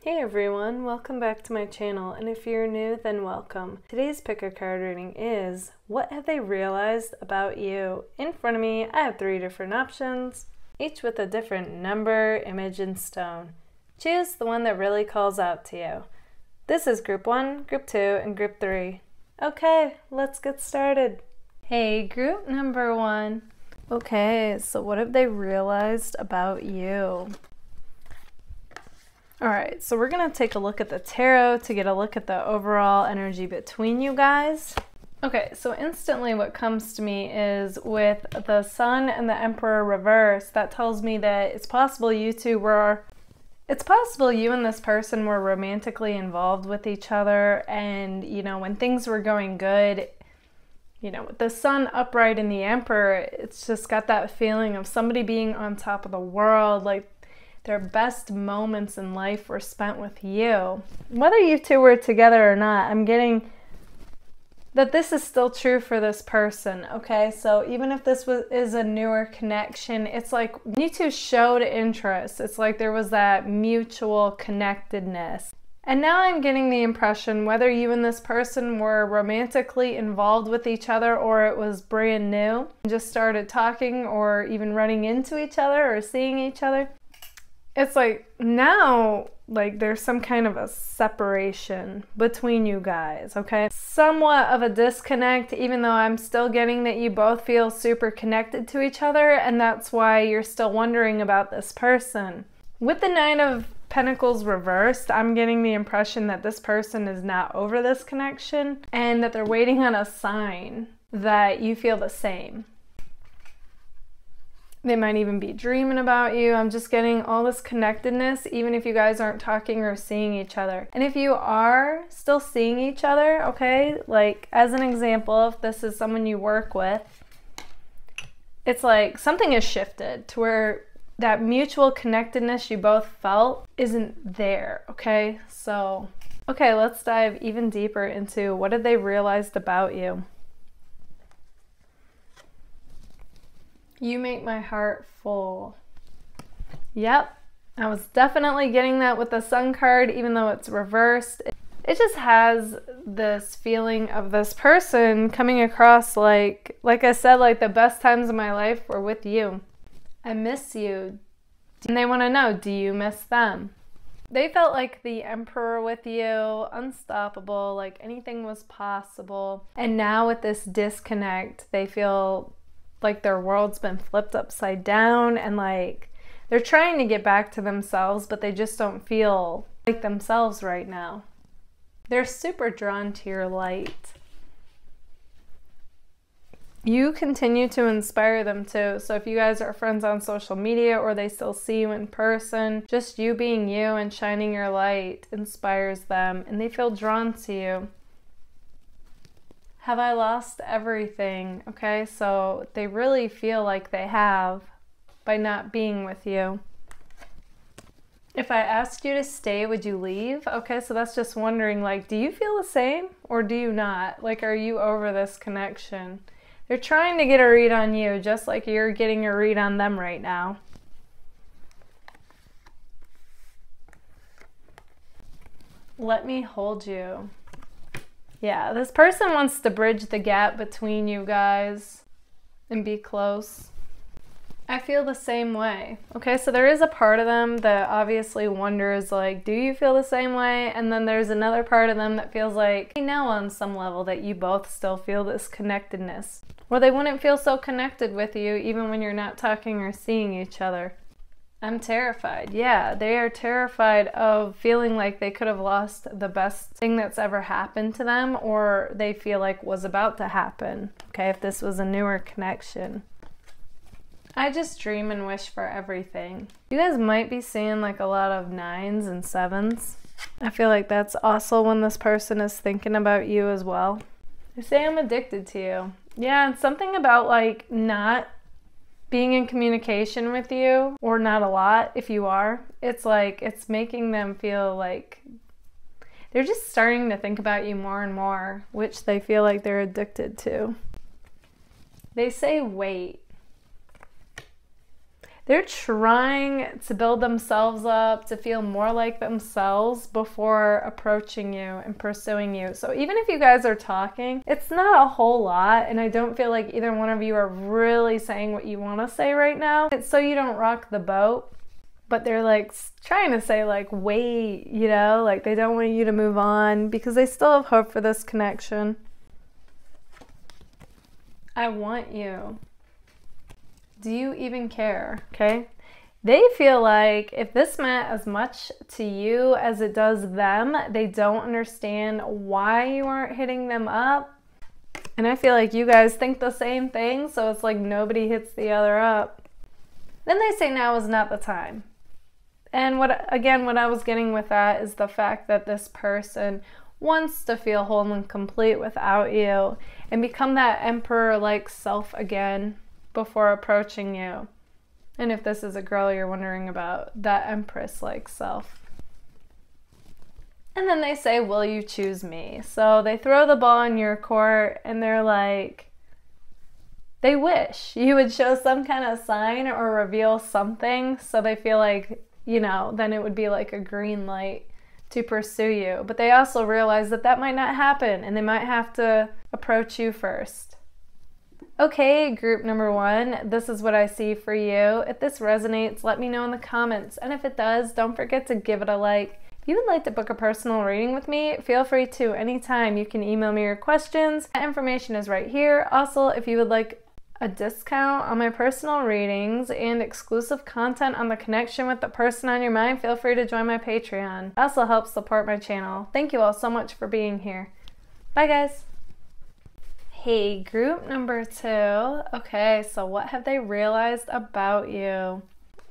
Hey everyone, welcome back to my channel, and if you're new, then welcome. Today's pick a card reading is, what have they realized about you? In front of me, I have 3 different options, each with a different number, image, and stone. Choose the one that really calls out to you. This is group 1, group 2, and group 3. Okay, let's get started. Hey, group number 1. Okay, so what have they realized about you? Alright, so we're going to take a look at the tarot to get a look at the overall energy between you guys. Okay, so instantly what comes to me is with the Sun and the Emperor reverse, that tells me that it's possible you and this person were romantically involved with each other, and, you know, when things were going good, you know, with the Sun upright in the Emperor, it's just got that feeling of somebody being on top of the world, like their best moments in life were spent with you. Whether you two were together or not, I'm getting that this is still true for this person, okay? So even if this is a newer connection, it's like you two showed interest. It's like there was that mutual connectedness. And now I'm getting the impression whether you and this person were romantically involved with each other or it was brand new, just started talking or even running into each other or seeing each other. It's like now, like there's some kind of a separation between you guys, okay? Somewhat of a disconnect, even though I'm still getting that you both feel super connected to each other, and that's why you're still wondering about this person. With the Nine of Pentacles reversed, I'm getting the impression that this person is not over this connection and that they're waiting on a sign that you feel the same. They might even be dreaming about you. I'm just getting all this connectedness, even if you guys aren't talking or seeing each other. And if you are still seeing each other, okay, like as an example, if this is someone you work with, it's like something has shifted to where that mutual connectedness you both felt isn't there, okay? So, okay, let's dive even deeper into what have they realized about you. You make my heart full. Yep, I was definitely getting that with the Sun card, even though it's reversed. It just has this feeling of this person coming across like I said, like the best times of my life were with you. I miss you. And they want to know, do you miss them? They felt like the Emperor with you, unstoppable, like anything was possible. And now with this disconnect, they feel like their world's been flipped upside down, and like they're trying to get back to themselves, but they just don't feel like themselves right now. They're super drawn to your light. You continue to inspire them too. So if you guys are friends on social media or they still see you in person, just you being you and shining your light inspires them, and they feel drawn to you. Have I lost everything? Okay, so they really feel like they have by not being with you. If I asked you to stay, would you leave? Okay, so that's just wondering, like, do you feel the same or do you not? Like, are you over this connection? They're trying to get a read on you just like you're getting a read on them right now. Let me hold you. Yeah, this person wants to bridge the gap between you guys and be close. I feel the same way. Okay, so there is a part of them that obviously wonders, like, do you feel the same way? And then there's another part of them that feels like they know on some level that you both still feel this connectedness. Or they wouldn't feel so connected with you even when you're not talking or seeing each other. I'm terrified. Yeah, they are terrified of feeling like they could have lost the best thing that's ever happened to them, or they feel like was about to happen, okay, if this was a newer connection. I just dream and wish for everything. You guys might be seeing like a lot of 9s and 7s. I feel like that's also when this person is thinking about you as well. They say I'm addicted to you. Yeah, and something about like not being in communication with you, or not a lot if you are, it's like it's making them feel like they're just starting to think about you more and more, which they feel like they're addicted to. They say wait. They're trying to build themselves up, to feel more like themselves before approaching you and pursuing you. So even if you guys are talking, it's not a whole lot, and I don't feel like either one of you are really saying what you want to say right now. It's so you don't rock the boat, but they're like trying to say like, wait, you know, like they don't want you to move on because they still have hope for this connection. I want you. Do you even care? Okay. They feel like if this meant as much to you as it does them, they don't understand why you aren't hitting them up. And I feel like you guys think the same thing, so it's like nobody hits the other up. Then they say now is not the time. And what I was getting with that is the fact that this person wants to feel whole and complete without you and become that emperor-like self again before approaching you. And if this is a girl, you're wondering about that empress-like self. And then they say, will you choose me? So they throw the ball in your court and they're like, they wish you would show some kind of sign or reveal something so they feel like, you know, then it would be like a green light to pursue you. But they also realize that that might not happen and they might have to approach you first. Okay, group number 1, this is what I see for you. If this resonates, let me know in the comments. And if it does, don't forget to give it a like. If you would like to book a personal reading with me, feel free to anytime. You can email me your questions. That information is right here. Also, if you would like a discount on my personal readings and exclusive content on the connection with the person on your mind, feel free to join my Patreon. It also helps support my channel. Thank you all so much for being here. Bye, guys. Hey, group number 2. Okay, so what have they realized about you?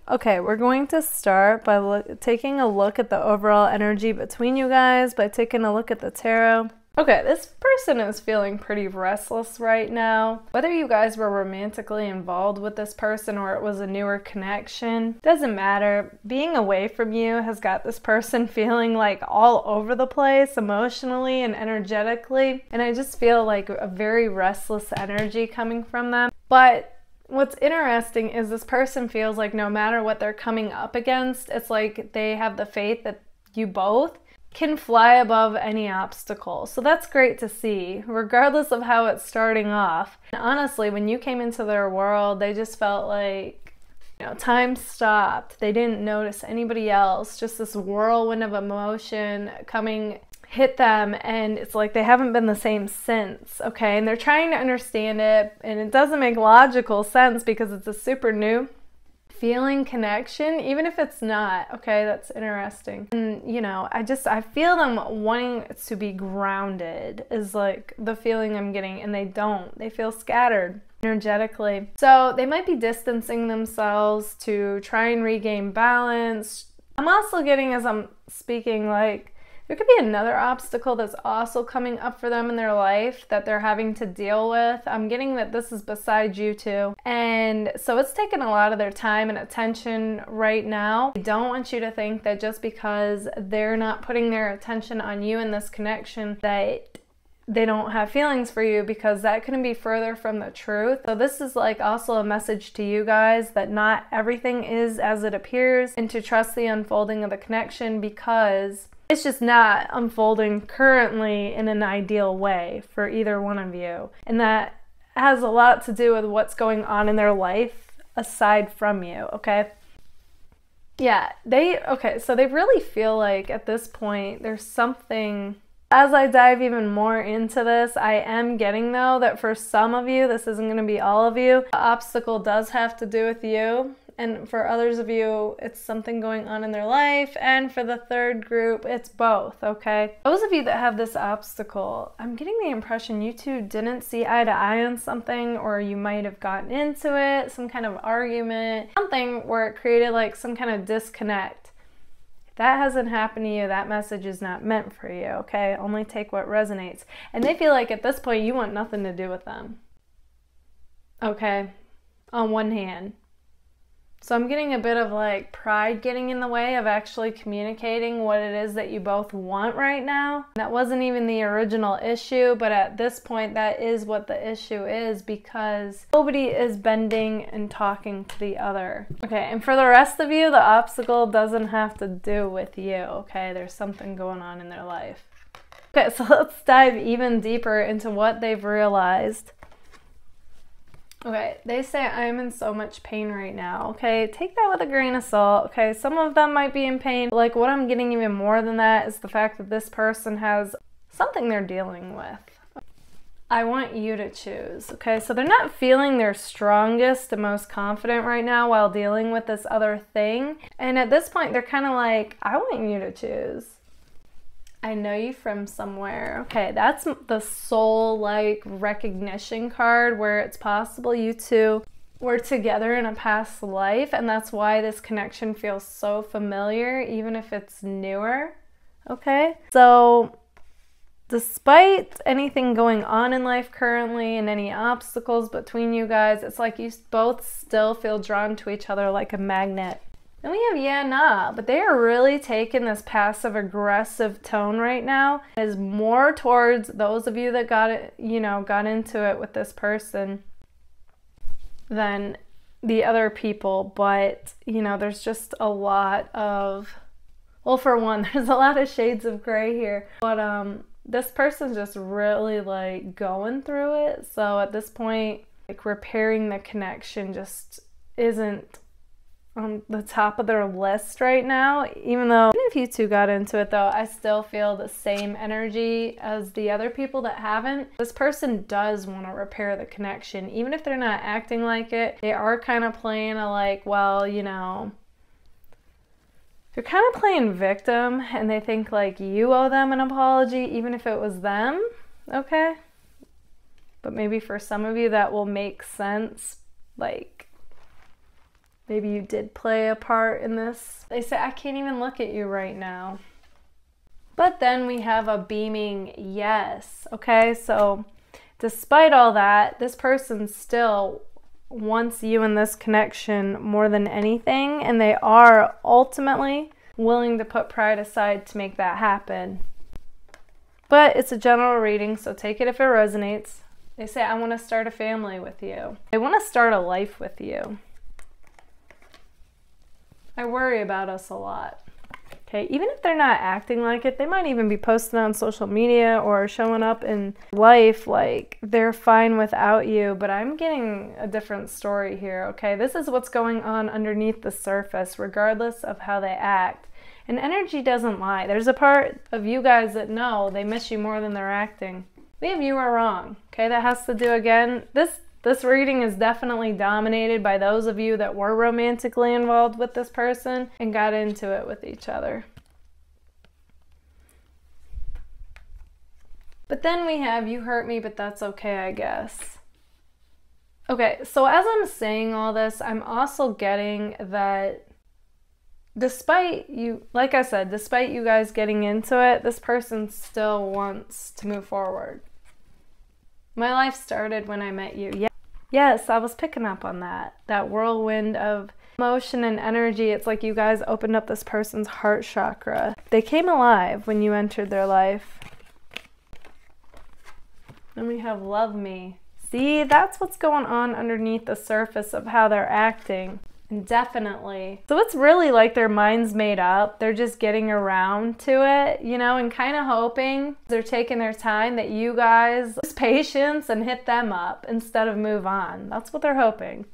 Okay, we're going to start by taking a look at the overall energy between you guys, by taking a look at the tarot. Okay, this person is feeling pretty restless right now. Whether you guys were romantically involved with this person or it was a newer connection, doesn't matter. Being away from you has got this person feeling like all over the place emotionally and energetically. And I just feel like a very restless energy coming from them. But what's interesting is this person feels like no matter what they're coming up against, it's like they have the faith that you both can fly above any obstacle. So that's great to see, regardless of how it's starting off. And honestly, when you came into their world, they just felt like, you know, time stopped. They didn't notice anybody else. Just this whirlwind of emotion coming hit them, and it's like they haven't been the same since, okay? And they're trying to understand it, and it doesn't make logical sense because it's a super new feeling connection, even if it's not, okay? That's interesting. And you know, I feel them wanting to be grounded is like the feeling I'm getting, and they don't. They feel scattered energetically. So they might be distancing themselves to try and regain balance. I'm also getting, as I'm speaking, like there could be another obstacle that's also coming up for them in their life that they're having to deal with. I'm getting that this is beside you too. And so it's taking a lot of their time and attention right now. I don't want you to think that just because they're not putting their attention on you in this connection that they don't have feelings for you, because that couldn't be further from the truth. So this is like also a message to you guys that not everything is as it appears, and to trust the unfolding of the connection, because it's just not unfolding currently in an ideal way for either one of you. And that has a lot to do with what's going on in their life aside from you, okay? Yeah, so they really feel like at this point there's something. As I dive even more into this, I am getting though that for some of you, this isn't going to be all of you, the obstacle does have to do with you. And for others of you, it's something going on in their life. And for the third group, it's both, okay? Those of you that have this obstacle, I'm getting the impression you two didn't see eye to eye on something, or you might have gotten into it, some kind of argument, something where it created like some kind of disconnect. If that hasn't happened to you, that message is not meant for you, okay? Only take what resonates. And they feel like at this point, you want nothing to do with them, okay? On one hand. So I'm getting a bit of like pride getting in the way of actually communicating what it is that you both want right now. That wasn't even the original issue, but at this point that is what the issue is, because nobody is bending and talking to the other. Okay, and for the rest of you, the obstacle doesn't have to do with you, okay? There's something going on in their life. Okay, so let's dive even deeper into what they've realized. Okay, they say, I'm in so much pain right now. Okay, take that with a grain of salt. Okay, some of them might be in pain. But like, what I'm getting even more than that is the fact that this person has something they're dealing with. I want you to choose. Okay, so they're not feeling their strongest and most confident right now while dealing with this other thing. And at this point, they're kind of like, I want you to choose. I know you from somewhere. Okay, that's the soul like recognition card, where it's possible you two were together in a past life, and that's why this connection feels so familiar, even if it's newer. Okay, so despite anything going on in life currently and any obstacles between you guys, it's like you both still feel drawn to each other like a magnet. Then we have yeah, nah, but they are really taking this passive aggressive tone right now. It is more towards those of you that got it, got into it with this person than the other people. But, there's just a lot of, well, for one, there's a lot of shades of gray here. But this person's just really like going through it. So at this point, like repairing the connection just isn't on the top of their list right now. Even if you two got into it though, I still feel the same energy as the other people that haven't. This person does want to repair the connection. Even if they're not acting like it, they are kind of playing a like, well, they're kind of playing victim, and they think like you owe them an apology even if it was them, okay? But maybe for some of you that will make sense, like maybe you did play a part in this. They say, I can't even look at you right now. But then we have a beaming yes, okay? So despite all that, this person still wants you in this connection more than anything, and they are ultimately willing to put pride aside to make that happen. But it's a general reading, so take it if it resonates. They say, I want to start a family with you. They want to start a life with you. I worry about us a lot. Okay, even if they're not acting like it, they might even be posting on social media or showing up in life like they're fine without you, but I'm getting a different story here, okay? This is what's going on underneath the surface, regardless of how they act. And energy doesn't lie. There's a part of you guys that know they miss you more than they're acting. We have you are wrong, okay? That has to do, again, this reading is definitely dominated by those of you that were romantically involved with this person and got into it with each other. But then we have, you hurt me, but that's okay, I guess. Okay, so as I'm saying all this, I'm also getting that despite you, like I said, despite you guys getting into it, this person still wants to move forward. My life started when I met you. Yeah. Yes, I was picking up on that. That whirlwind of emotion and energy. It's like you guys opened up this person's heart chakra. They came alive when you entered their life. Then we have love me. See, that's what's going on underneath the surface of how they're acting. And definitely. So it's really like their mind's made up. They're just getting around to it, and kind of hoping they're taking their time that you guys lose patience and hit them up instead of move on. That's what they're hoping.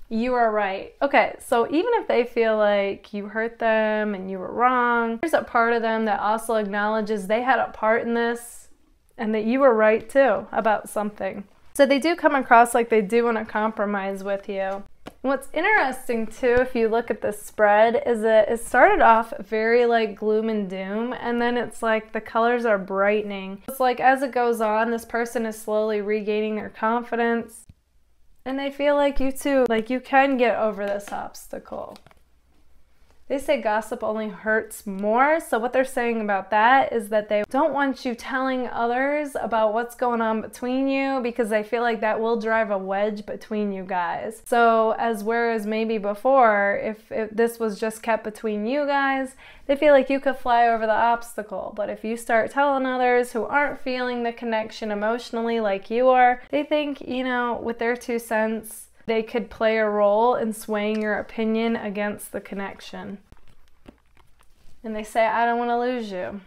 You are right. Okay, so even if they feel like you hurt them and you were wrong, there's a part of them that also acknowledges they had a part in this and that you were right too about something. So they do come across like they do want to compromise with you. What's interesting too, if you look at this spread, is that it started off very like gloom and doom, and then it's like the colors are brightening. It's like as it goes on, this person is slowly regaining their confidence, and they feel like you too, like you can get over this obstacle. They say gossip only hurts more. So what they're saying about that is that they don't want you telling others about what's going on between you, because they feel like that will drive a wedge between you guys. So whereas maybe before, if this was just kept between you guys, they feel like you could fly over the obstacle. But if you start telling others who aren't feeling the connection emotionally like you are, they think, you know, with their 2 cents, they could play a role in swaying your opinion against the connection. And they say, I don't want to lose you.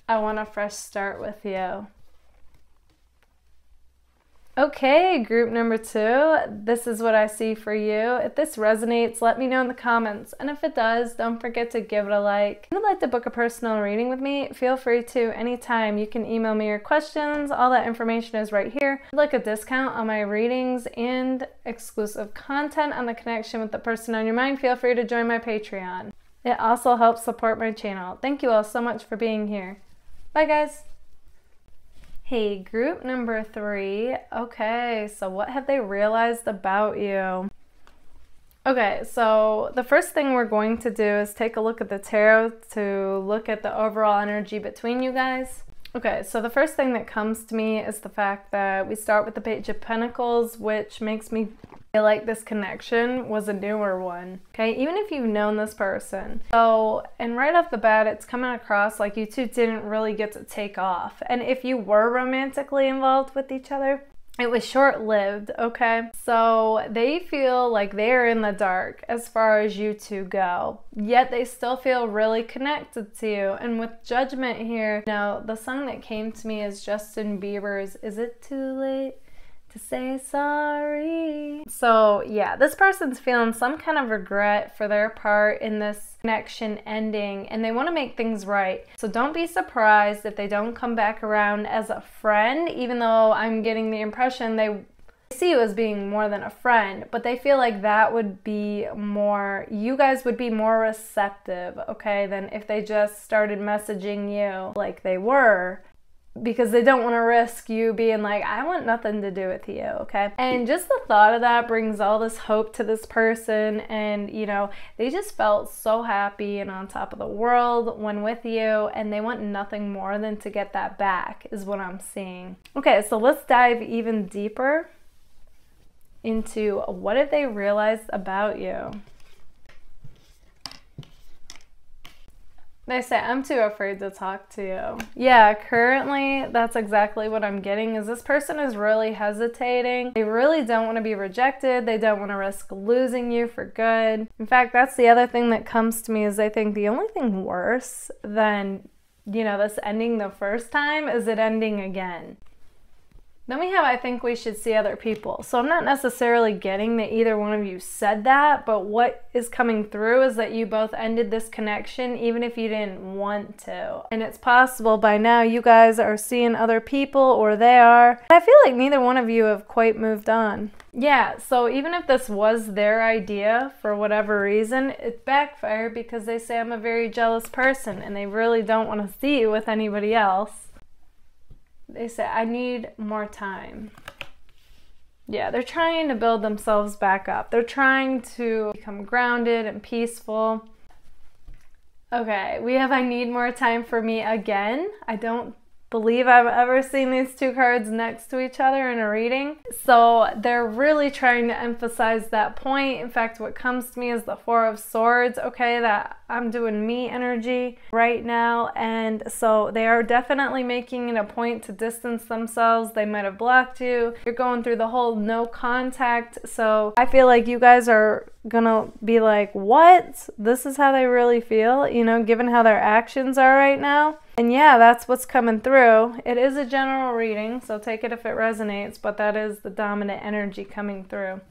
I want a fresh start with you. Okay, group number 2, this is what I see for you. If this resonates, let me know in the comments. And if it does, don't forget to give it a like. If you'd like to book a personal reading with me, feel free to anytime. You can email me your questions. All that information is right here. If you'd like a discount on my readings and exclusive content on the connection with the person on your mind, feel free to join my Patreon. It also helps support my channel. Thank you all so much for being here. Bye, guys. Hey, group number 3. Okay, so what have they realized about you? Okay, so the first thing we're going to do is take a look at the tarot to look at the overall energy between you guys. Okay, so the first thing that comes to me is the fact that we start with the Page of Pentacles, which makes me feel like this connection was a newer one, okay? Even if you've known this person. So, and right off the bat, it's coming across like you two didn't really get to take off. And if you were romantically involved with each other, it was short-lived, okay? So they feel like they're in the dark as far as you two go, yet they still feel really connected to you. And with Judgment here, now the song that came to me is Justin Bieber's Is It Too Late to Say Sorry? So yeah, this person's feeling some kind of regret for their part in this connection ending, and they want to make things right. So don't be surprised if they don't come back around as a friend, even though I'm getting the impression they see you as being more than a friend, but they feel like that would be more, you guys would be more receptive, okay, than if they just started messaging you like they were, because they don't want to risk you being like, I want nothing to do with you, okay? And just the thought of that brings all this hope to this person, and you know, they just felt so happy and on top of the world when with you, and they want nothing more than to get that back, is what I'm seeing. Okay, so let's dive even deeper into what have they realized about you. They say, I'm too afraid to talk to you. Yeah, currently that's exactly what I'm getting, is this person is really hesitating. They really don't want to be rejected. They don't want to risk losing you for good. In fact, that's the other thing that comes to me, is they think the only thing worse than, you know, this ending the first time is it ending again. Then we have, I think we should see other people. So I'm not necessarily getting that either one of you said that, but what is coming through is that you both ended this connection even if you didn't want to. And it's possible by now you guys are seeing other people, or they are. I feel like neither one of you have quite moved on. Yeah, so even if this was their idea for whatever reason, it backfired because they say I'm a very jealous person and they really don't want to see you with anybody else. They say, I need more time. Yeah, they're trying to build themselves back up. They're trying to become grounded and peaceful. Okay, we have I need more time for me again. I don't believe I've ever seen these two cards next to each other in a reading. So they're really trying to emphasize that point. In fact, what comes to me is the Four of Swords, okay, that I'm doing me energy right now. And so they are definitely making it a point to distance themselves. They might have blocked you. You're going through the whole no contact. So I feel like you guys are gonna be like, what? This is how they really feel, you know, given how their actions are right now. And yeah, that's what's coming through. It is a general reading, so take it if it resonates, but that is the dominant energy coming through.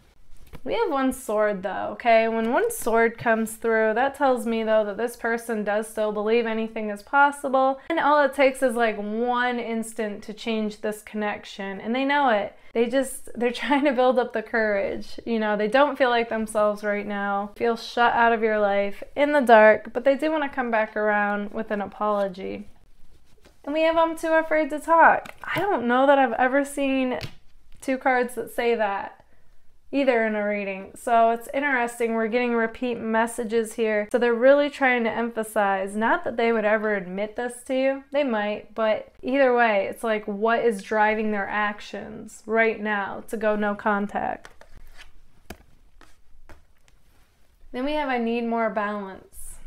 We have one sword though, okay? When one sword comes through, that tells me though that this person does still believe anything is possible, and all it takes is like one instant to change this connection, and they know it. They're trying to build up the courage. You know, they don't feel like themselves right now, feel shut out of your life, in the dark, but they do want to come back around with an apology. And we have I'm too afraid to talk. I don't know that I've ever seen two cards that say that. either in a reading. So it's interesting, we're getting repeat messages here. So they're really trying to emphasize, not that they would ever admit this to you, they might, but either way, it's like what is driving their actions right now to go no contact. Then we have I need more balance.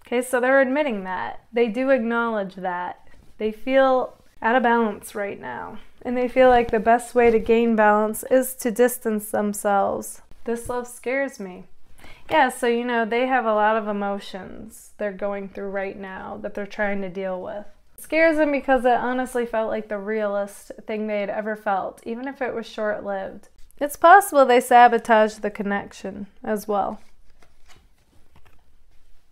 Okay, so they're admitting that. They do acknowledge that. They feel out of balance right now. And they feel like the best way to gain balance is to distance themselves. This love scares me. Yeah, so you know, they have a lot of emotions they're going through right now that they're trying to deal with. It scares them because it honestly felt like the realest thing they had ever felt, even if it was short-lived. It's possible they sabotaged the connection as well.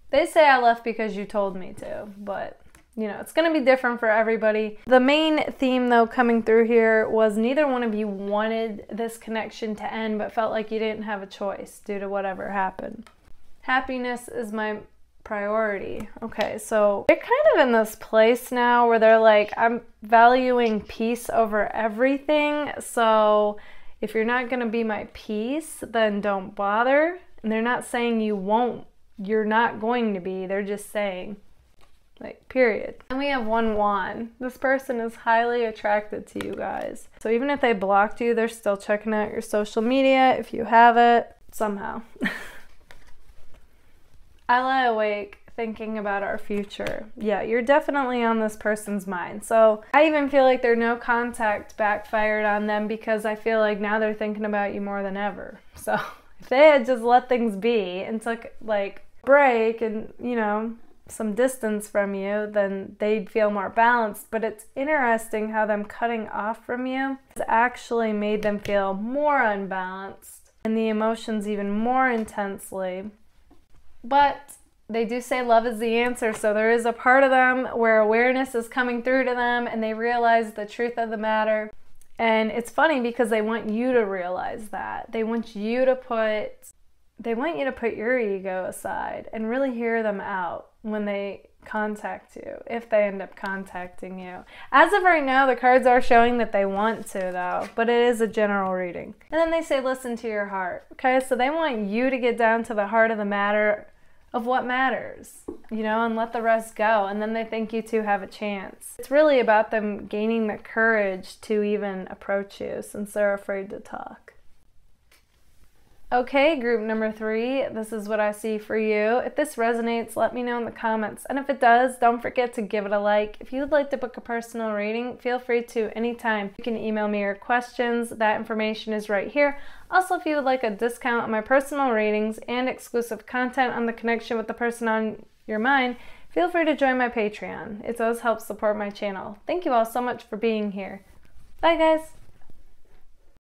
They say I left because you told me to, but you know, it's going to be different for everybody. The main theme, though, coming through here was neither one of you wanted this connection to end, but felt like you didn't have a choice due to whatever happened. Happiness is my priority. Okay, so they're kind of in this place now where they're like, I'm valuing peace over everything. So if you're not going to be my peace, then don't bother. And they're not saying you won't. You're not going to be. They're just saying, like, period. And we have one wand. This person is highly attracted to you guys. So even if they blocked you, they're still checking out your social media if you have it, somehow. I lie awake thinking about our future. Yeah, you're definitely on this person's mind. So I even feel like their no contact backfired on them because I feel like now they're thinking about you more than ever. So if they had just let things be and took like a break and, you know, some distance from you, then they'd feel more balanced. But it's interesting how them cutting off from you has actually made them feel more unbalanced and the emotions even more intensely. But they do say love is the answer, so there is a part of them where awareness is coming through to them and they realize the truth of the matter. And it's funny because they want you to realize that. They want you to put your ego aside and really hear them out when they contact you, if they end up contacting you. As of right now, the cards are showing that they want to, though, but it is a general reading. And then they say listen to your heart. Okay, so they want you to get down to the heart of the matter of what matters, you know, and let the rest go. And then they think you two have a chance. It's really about them gaining the courage to even approach you since they're afraid to talk. Okay, group number 3, this is what I see for you. If this resonates, let me know in the comments. And if it does, don't forget to give it a like. If you would like to book a personal reading, feel free to anytime. You can email me your questions. That information is right here. Also, if you would like a discount on my personal readings and exclusive content on the connection with the person on your mind, feel free to join my Patreon. It does help support my channel. Thank you all so much for being here. Bye, guys.